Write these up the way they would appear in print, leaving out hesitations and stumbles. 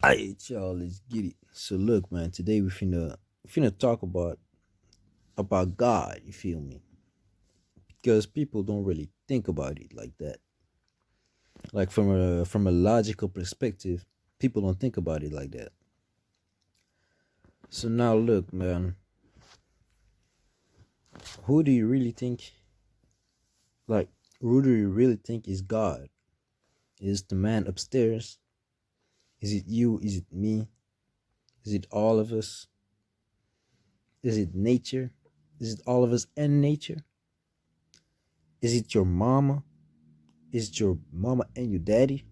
Alright, y'all, let's get it. So look, man, today we finna talk about God. You feel me? Because people don't really think about it like that. Like from a logical perspective, people don't think about it like that. So now look, man, who do you really think? Like, who do you really think is God? Is the man upstairs? Is it you? Is it me? Is it all of us? Is it nature? Is it all of us and nature? Is it your mama? Is it your mama and your daddy?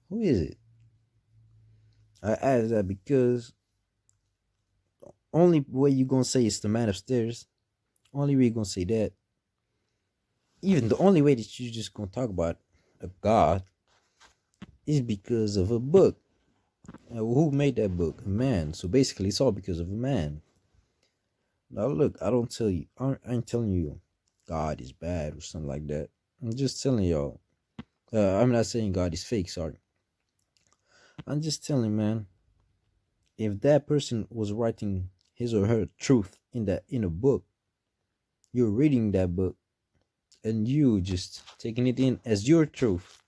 Who is it? I ask that because only way you gonna say it's the man upstairs. Only way you gonna say that. Even the only way that you just gonna talk about a God is because of a book. Who made that book? A man. So basically, it's all because of a man. Now look, I don't tell you. I ain't telling you God is bad or something like that. I'm just telling y'all. I'm not saying God is fake. Sorry. I'm just telling, man. If that person was writing his or her truth in a book, you're reading that book and you just taking it in as your truth.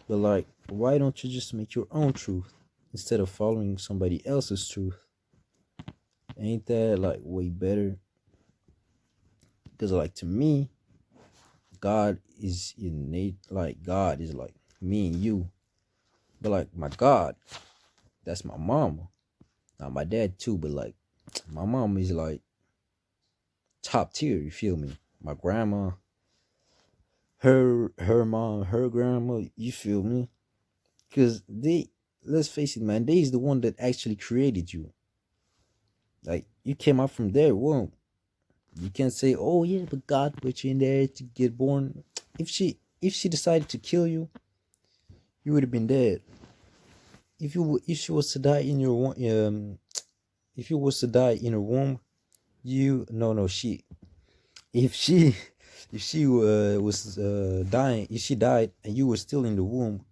But like, why don't you just make your own truth instead of following somebody else's truth? Ain't that like way better? Because like to me, God is innate. Like God is like me and you. But like my God, that's my mama. Not my dad too, but like my mom is like top tier. You feel me? My grandma, her mom, her grandma. You feel me? Because they, let's face it, man, they is the one that actually created you. Like you came out from their womb. You can't say, "Oh yeah, but God put you in there to get born." If she decided to kill you, you would have been dead. If she was to die in your if you was to die in her womb, you no no she if she if she was dying, if she died and you were still in the womb,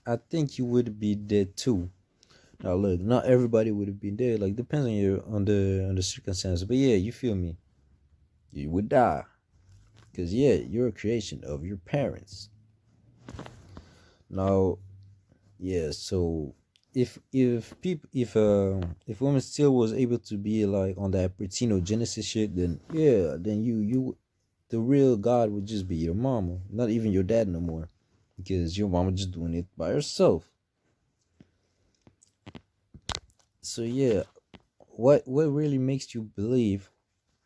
I think you would be dead too. Now look, not everybody would have been dead. Like depends on your on the circumstance. But yeah, you feel me? You would die because yeah, you're a creation of your parents. Now yeah, so if women still was able to be like on that Genesis shit, then yeah, then you the real God would just be your mama, not even your dad no more, because your mama just doing it by herself. So yeah, what really makes you believe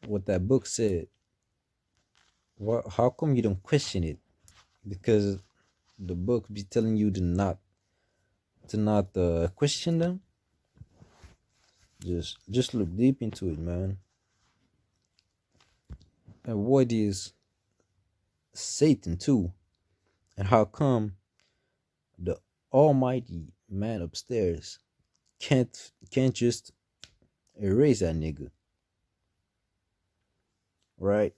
what that book said? What? How come you don't question it? Because the book be telling you to not question them. Just look deep into it, man. And what is Satan too? And how come the Almighty man upstairs can't just erase that nigga, right?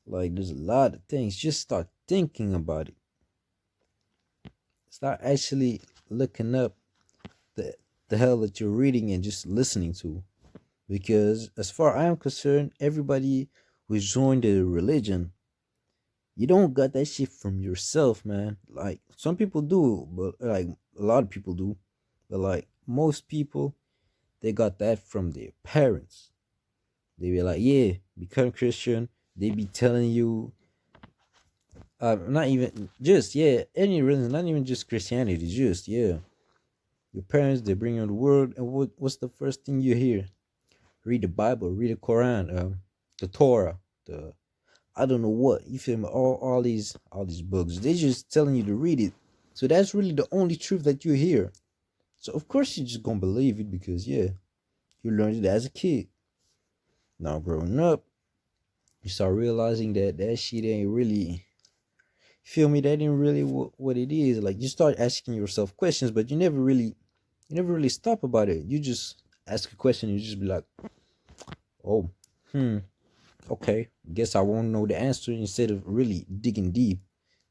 Like there's a lot of things. Just start thinking about it. Start actually looking up the the hell that you're reading and just listening to. Because as far as I am concerned, everybody who's joined the religion, you don't got that shit from yourself, man. Like some people do, but like a lot of people do, but like most people, they got that from their parents. They be like, yeah, become Christian. They be telling you, not even just yeah, any religion, not even just Christianity, just yeah. Your parents they bring you in the world, and what's the first thing you hear? Read the Bible, read the Quran, the Torah, the I don't know what you feel me. All these books, they just telling you to read it. So that's really the only truth that you hear. So of course you're just gonna believe it because yeah, you learned it as a kid. Now growing up, you start realizing that that shit ain't really feel me. That ain't really what it is. Like you start asking yourself questions, but you never really stop about it. You just ask a question, and you just be like, oh, hmm, okay. Guess I won't know the answer. Instead of really digging deep,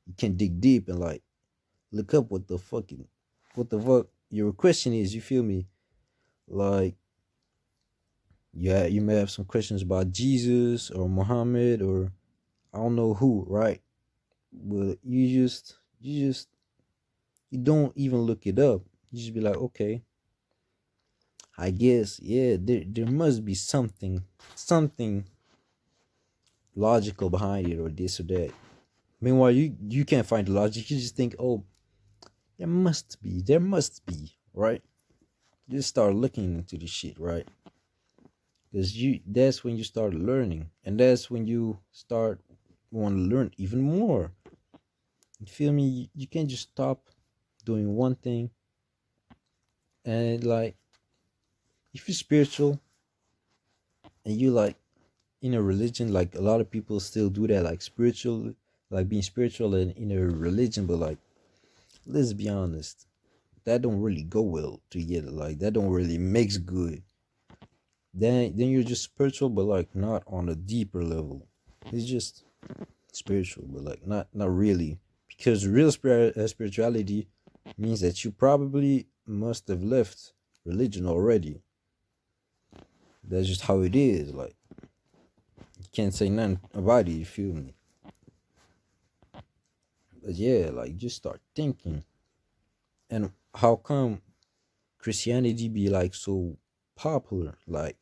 you can dig deep and like look up what the fuck your question is. You feel me? Like, yeah, you may have some questions about Jesus or Muhammad or I don't know who, right? But you don't even look it up. You just be like, okay, I guess, yeah, there must be something logical behind it or this or that. Meanwhile, you can't find the logic. You just think, oh, there must be, right? You just start looking into the shit, right? Because that's when you start learning, and that's when you start want to learn even more. You feel me? You can't just stop doing one thing and like if you're spiritual and you like in a religion, like a lot of people still do that, like spiritual, like being spiritual and in a religion, but like let's be honest, that don't really go well together. Like that don't really makes good. Then you're just spiritual, but like not on a deeper level. It's just spiritual, but like not really, because real spirituality means that you probably must have left religion already. That's just how it is. Like you can't say nothing about it. You feel me? But yeah, like just start thinking. And how come Christianity be like so popular? Like,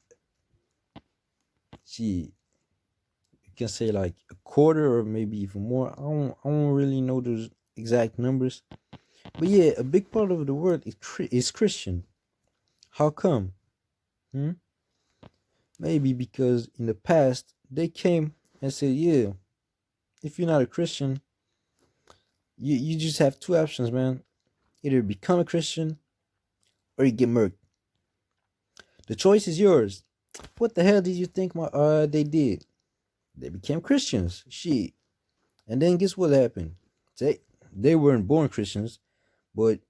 see, you can say like a quarter or maybe even more. I don't really know those exact numbers. But yeah, a big part of the world is Christian. How come? Hmm? Maybe because in the past they came and said, yeah, if you're not a Christian, you just have two options, man. Either become a Christian or you get murked. The choice is yours. What the hell did you think they did? They became Christians. Shit. And then guess what happened? They weren't born Christians, but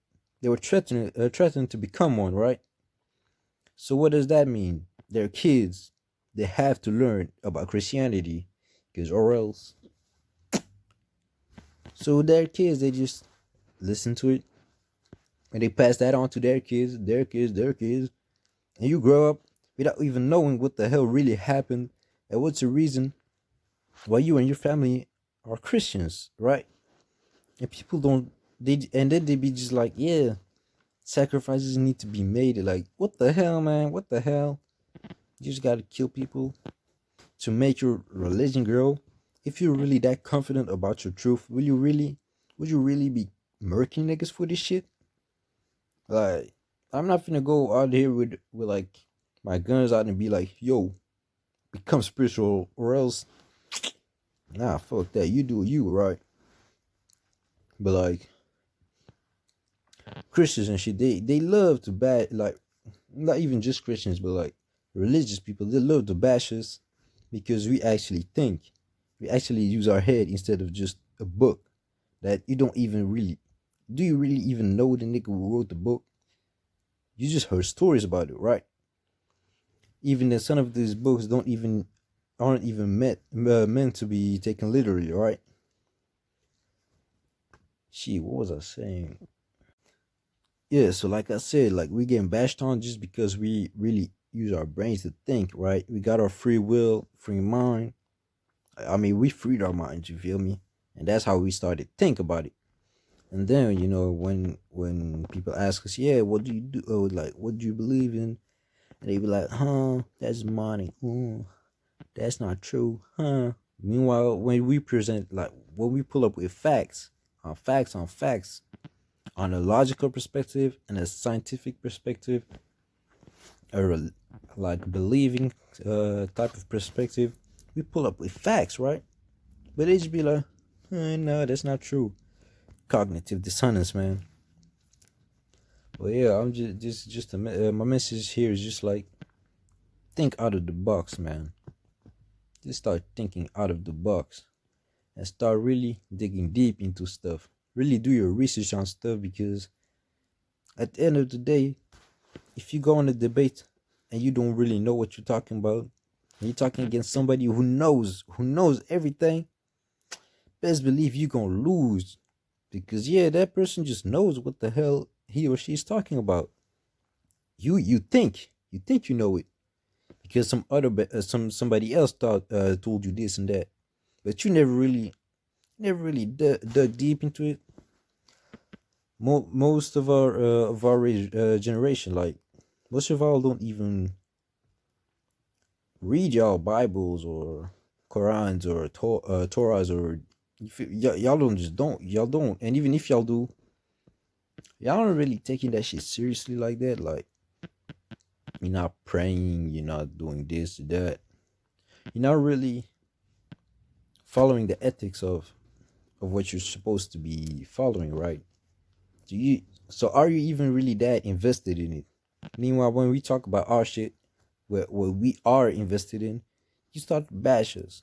they were threatened to become one, right? So what does that mean? They're kids. They have to learn about Christianity, because or else. So their kids, they just listen to it, and they pass that on to their kids, and you grow up without even knowing what the hell really happened and what's the reason why you and your family are Christians, right? And people don't and then they be just like, yeah, sacrifices need to be made. Like, what the hell, man? What the hell? You just gotta kill people to make your religion grow. If you're really that confident about your truth, would you really be murking niggas for this shit? Like, I'm not gonna go out here with like my guns out and be like, yo, become spiritual or else nah, fuck that. You do you, right? But like Christians and shit, they love to bad, like not even just Christians, but like religious people, they love to bash us because we actually think. We actually use our head instead of just a book that you don't even really do you really even know the nigga who wrote the book? You just heard stories about it, right? Even that some of these books don't even aren't even meant to be taken literally, right? Shit, what was I saying? Yeah, so like I said, like we getting bashed on just because we really use our brains to think, right? We got our free will, free mind. I mean, we freed our minds, you feel me? And that's how we started to think about it. And then, when people ask us, yeah, what do you do? Oh, like, what do you believe in? And they be like, huh, that's money. That's not true, huh? Meanwhile, when we pull up with facts, on a logical perspective and a scientific perspective, or like believing type of perspective, we pull up with facts, right? But they just be like, no, that's not true. Cognitive dissonance, man. Well, yeah, I'm my message here is just like think out of the box, man. Just start thinking out of the box and start really digging deep into stuff. Really do your research on stuff, because at the end of the day, if you go on a debate and you don't really know what you're talking about, and you're talking against somebody who knows everything, best believe you're gonna lose. because yeah, that person just knows what the hell he or she is talking about. You think you know it because somebody else told you this and that, but you never really dug deep into it. Most of our generation, like most of y'all, don't even read y'all Bibles or Qurans or Torahs, or y'all don't, and even if y'all do, y'all aren't really taking that shit seriously like that. Like, you're not praying, you're not doing this, that. You're not really following the ethics of what you're supposed to be following, right? Do you? So are you even really that invested in it? Meanwhile, when we talk about our shit, what we are invested in, you start to bash us.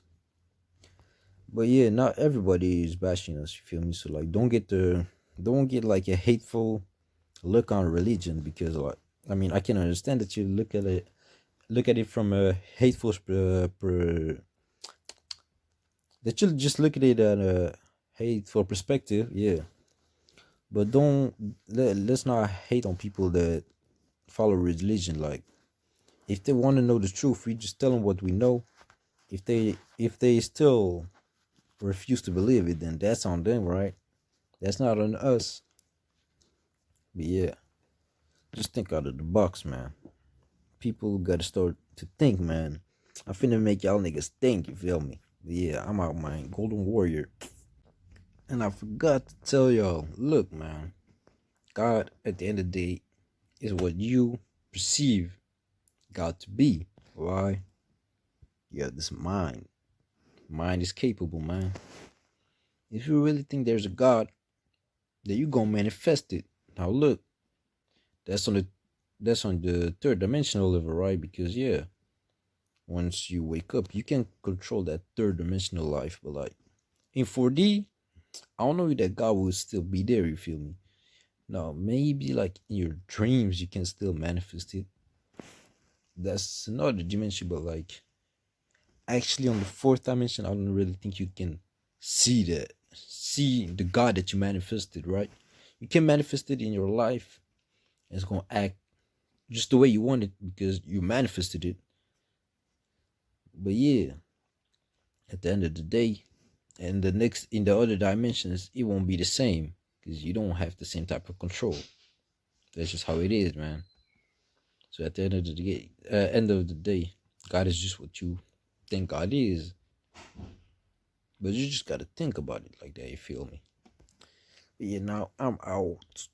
But yeah, not everybody is bashing us. You feel me? So like, don't get like a hateful look on religion, because like, I mean, I can understand that you look at it from a hateful that you just look at it at a hateful perspective, yeah. But let's not hate on people that follow religion. Like, if they want to know the truth, we just tell them what we know. If they still refuse to believe it, then that's on them, right? That's not on us. But yeah, just think out of the box, man. People gotta start to think, man. I finna make y'all niggas think, you feel me? But yeah, I'm out, my golden warrior. And I forgot to tell y'all, look, man, God at the end of the day is what you perceive God to be. Why? You have this mind. Mind is capable, man. If you really think there's a God, then you gonna manifest it. Now look, that's on the that's on the third dimensional level, right? Because yeah, once you wake up, you can control that third dimensional life. But like in 4D, I don't know if that God will still be there, you feel me? No, maybe like in your dreams you can still manifest it. That's another dimension, but like actually on the fourth dimension, I don't really think you can see the God that you manifested, right? You can manifest it in your life, and it's gonna act just the way you want it because you manifested it. But yeah, at the end of the day, and in the other dimensions, it won't be the same because you don't have the same type of control. That's just how it is, man. So at the end of the day, God is just what you think God is. But you just gotta think about it like that, you feel me? But yeah, now I'm out.